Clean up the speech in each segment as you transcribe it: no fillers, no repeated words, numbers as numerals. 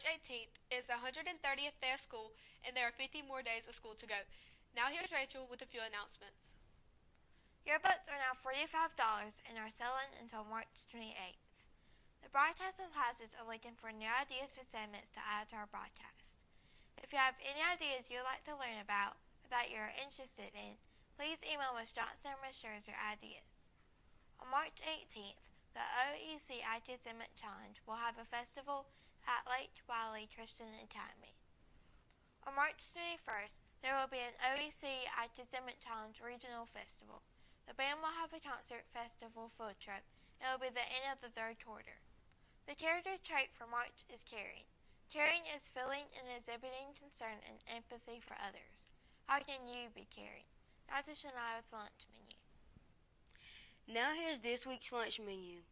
18th is the 130th day of school, and there are 50 more days of school to go. Now here's Rachel with a few announcements. Yearbooks are now $45 and are selling until March 28th. The broadcasting classes are looking for new ideas for segments to add to our broadcast. If you have any ideas you'd like to learn about or that you're interested in, please email Ms. Johnson or Ms. Scherzer ideas. On March 18th, the OEC IT Segment Challenge will have a festival at Lake Wiley Christian Academy. On March 21st, there will be an OEC IT Segment Challenge Regional Festival. The band will have a concert festival field trip. It will be the end of the third quarter. The character trait for March is caring. Caring is feeling and exhibiting concern and empathy for others. How can you be caring? Now to Shania with the lunch menu. Now here's this week's lunch menu.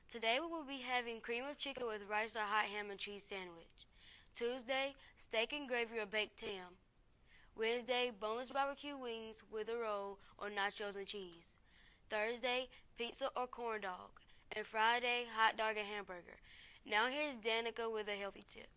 Today we will be having cream of chicken with rice or hot ham and cheese sandwich. Tuesday, steak and gravy or baked ham. Wednesday, boneless barbecue wings with a roll or nachos and cheese. Thursday, pizza or corn dog. And Friday, hot dog and hamburger. Now here's Danica with a healthy tip.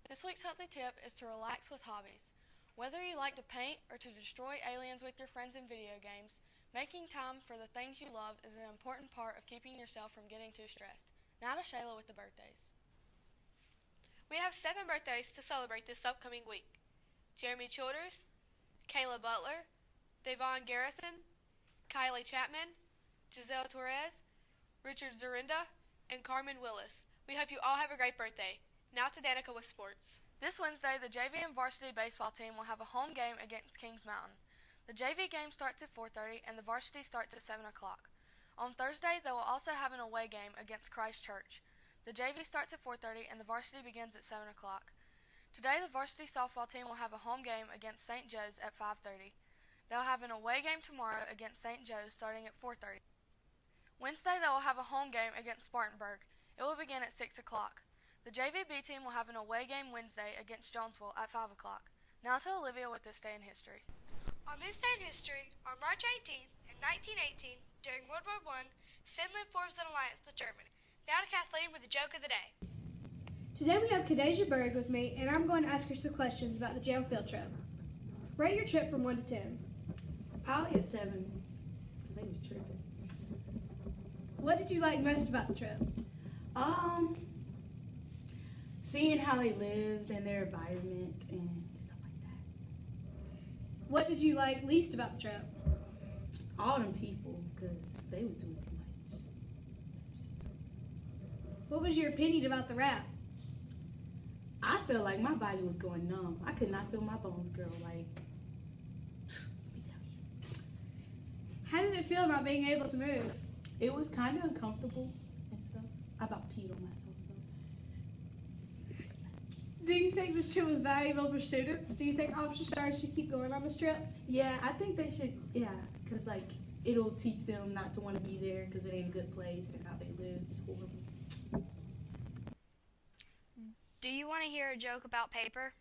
This week's healthy tip is to relax with hobbies. Whether you like to paint or to destroy aliens with your friends in video games, making time for the things you love is an important part of keeping yourself from getting too stressed. Now to Shayla with the birthdays. We have 7 birthdays to celebrate this upcoming week. Jeremy Childers, Kayla Butler, Devon Garrison, Kylie Chapman, Giselle Torres, Richard Zorinda, and Carmen Willis. We hope you all have a great birthday. Now to Danica with sports. This Wednesday, the JV and varsity baseball team will have a home game against Kings Mountain. The JV game starts at 4:30 and the varsity starts at 7 o'clock. On Thursday, they will also have an away game against Christ Church. The JV starts at 4:30 and the varsity begins at 7 o'clock. Today, the varsity softball team will have a home game against St. Joe's at 5:30. They'll have an away game tomorrow against St. Joe's starting at 4:30. Wednesday, they will have a home game against Spartanburg. It will begin at 6 o'clock. The JVB team will have an away game Wednesday against Jonesville at 5 o'clock. Now to Olivia with this day in history. On this day in history, on March 18th, in 1918, during World War I, Finland forms an alliance with Germany. Now to Kathleen with the joke of the day. Today we have Kadeja Berg with me, and I'm going to ask her some questions about the jail field trip. Rate your trip from 1 to 10. Probably a 7. I think it was tripping. What did you like most about the trip? Seeing how they lived and their environment and stuff like that. What did you like least about the trip? All them people, because they was doing too much. What was your opinion about the rap? I felt like my body was going numb. I could not feel my bones, girl. Like, let me tell you. How did it feel not being able to move? It was kind of uncomfortable and stuff. I about peed on myself, though. Do you think this trip was valuable for students? Do you think Officer Stars should keep going on this trip? Yeah, I think they should, because, like, it'll teach them not to want to be there because it ain't a good place and how they live. It's horrible. Do you want to hear a joke about paper?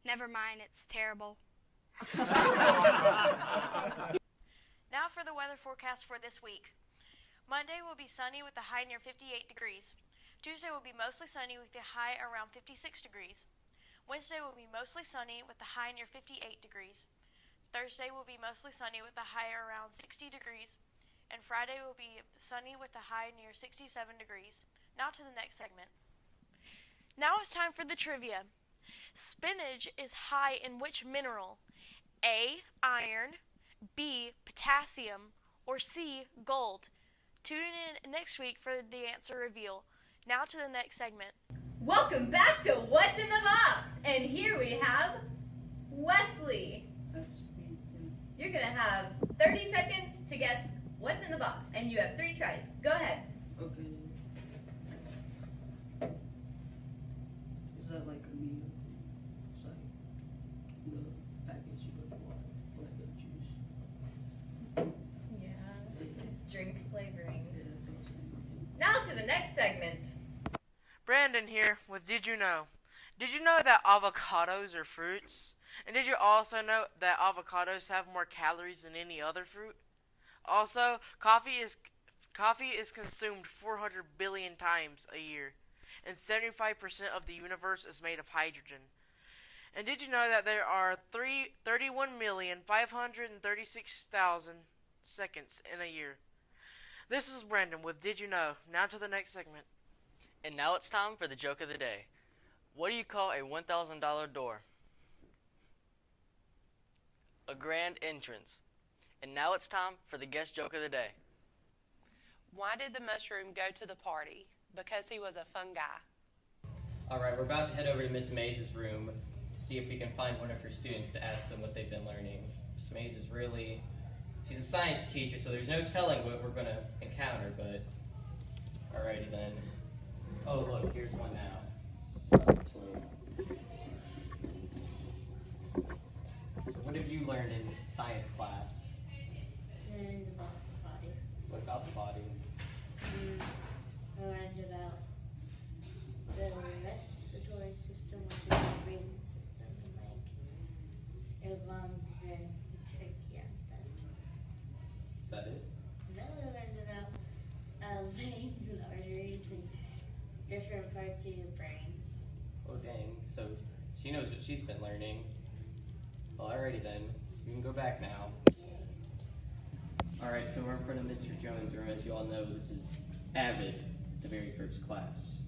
Never mind, it's terrible. Now for the weather forecast for this week. Monday will be sunny with a high near 58 degrees. Tuesday will be mostly sunny with a high around 56 degrees. Wednesday will be mostly sunny with a high near 58 degrees. Thursday will be mostly sunny with a high around 60 degrees. And Friday will be sunny with a high near 67 degrees. Now to the next segment. Now it's time for the trivia. Spinach is high in which mineral? A, iron, B, potassium, or C, gold? Tune in next week for the answer reveal. Now to the next segment. Welcome back to What's in the Box! And here we have Wesley. You're going to have 30 seconds to guess what's in the box. And you have 3 tries. Go ahead. Okay. Is that like a meal? It's like the package you put water, like a juice. Yeah, it's drink flavoring. Yeah, that's what I'm saying. Now to the next segment. Brandon here with Did You Know? Did you know that avocados are fruits? And did you also know that avocados have more calories than any other fruit? Also, coffee is consumed 400 billion times a year. and 75% of the universe is made of hydrogen. And did you know that there are 31,536,000 seconds in a year? This is Brandon with Did You Know? Now to the next segment. And now it's time for the joke of the day. What do you call a $1,000 door? A grand entrance. And now it's time for the guest joke of the day. Why did the mushroom go to the party? Because he was a fun guy. All right, we're about to head over to Miss Mays' room to see if we can find one of her students to ask them what they've been learning. Miss Mays is she's a science teacher, so there's no telling what we're going to encounter, but alrighty then. Oh, look, here's one now. This way. So what have you learned in science class? Learned about the body. What about the body? I learned about the respiratory system, which is the breathing system, and like your lungs and trachea and stuff. Is that it? And then I learned about veins and arteries and different parts of your brain. Oh dang, so she knows what she's been learning. Well, alrighty then, you can go back now. Alright, so we're in front of Mr. Jones' room. As you all know, this is Avid, the very first class.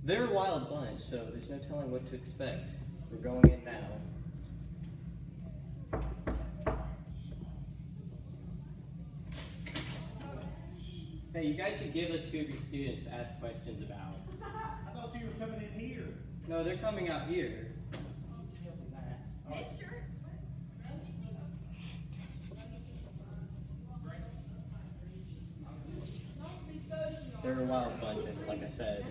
They're a wild bunch, so there's no telling what to expect. We're going in now. Hey, you guys should give us two of your students to ask questions about. I thought you were coming in here. No, they're coming out here. Mister? They're a wild bunch, like I said.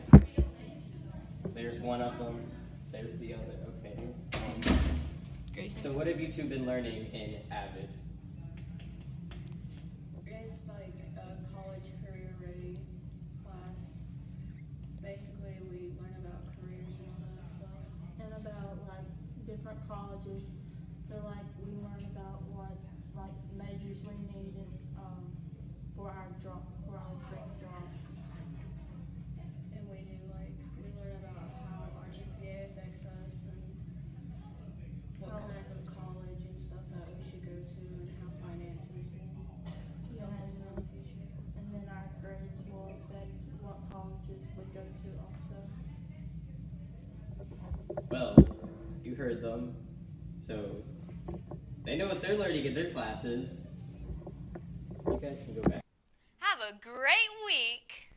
There's one of them. There's the other. Okay. So what have you two been learning in Avid? It's like a college career ready class. Basically, we learn about careers and all that stuff. And about like different colleges. So like we learn about what like majors we need and for our dream jobs. And we learn about how our GPA affects us and what kind of college and stuff that we should go to and how finances will help us in the future. And then our grades will affect what colleges we go to also. Well, you heard them. So they know what they're learning in their classes. You guys can go back. Have a great week.